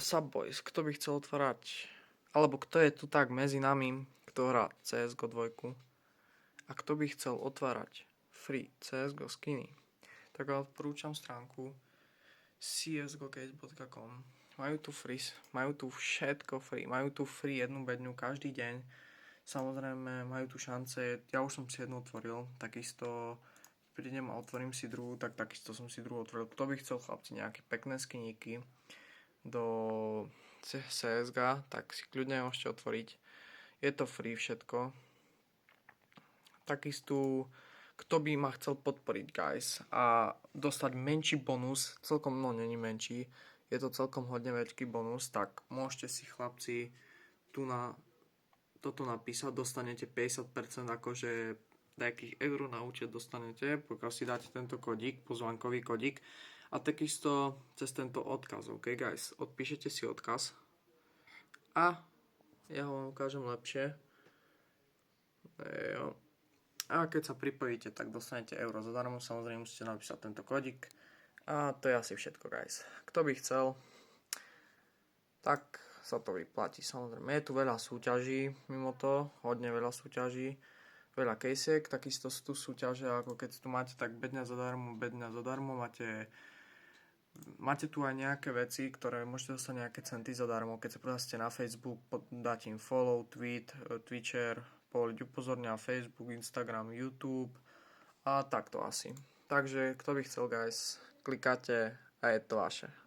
What's up, boys? Kto by chcel otvárať? Alebo kto je tu tak medzi nami, kto hrá CSGO 2 a kto by chcel otvárať free CSGO skiny? Tak vám odporúčam stránku csgocase.com. Majú tu všetko free, majú tu free jednu bedňu každý deň. Samozrejme majú tu šance, ja už som si jednu otvoril, takisto prídem a otvorím si druhú, tak takisto som si druhú otvoril. Kto by chcel, chlapci, nejaké pekné skiníky do CSGA, tak si kľudne môžete otvoriť. Je to free všetko. Takisto, kto by ma chcel podporiť, guys, a dostať menší bonus, celkom, no není menší, je to celkom hodne veľký bonus, tak môžete si, chlapci, toto napísať, dostanete 50% akože nejakých eur na účet dostanete, pokiaľ si dáte tento kodík, pozvánkový kodík. A takisto cez tento odkaz, ok guys, odpíšete si odkaz a ja ho vám ukážem lepšie. Jo. A keď sa pripojíte, tak dostanete euro zadarmo, samozrejme musíte napísať tento kodík. A to je asi všetko, guys. Kto by chcel, tak sa to vyplatí, samozrejme. Je tu veľa súťaží, mimo to, hodne veľa súťaží, veľa kejsiek, takisto sú tu súťaže, ako keď tu máte tak bedňa zadarmo, máte tu aj nejaké veci, ktoré môžete dostať nejaké centy zadarmo, keď sa prihláste na Facebook, dáte im follow, tweet, Twitcher, povoliť upozornia Facebook, Instagram, YouTube a takto asi. Takže kto by chcel, guys, klikáte a je to vaše.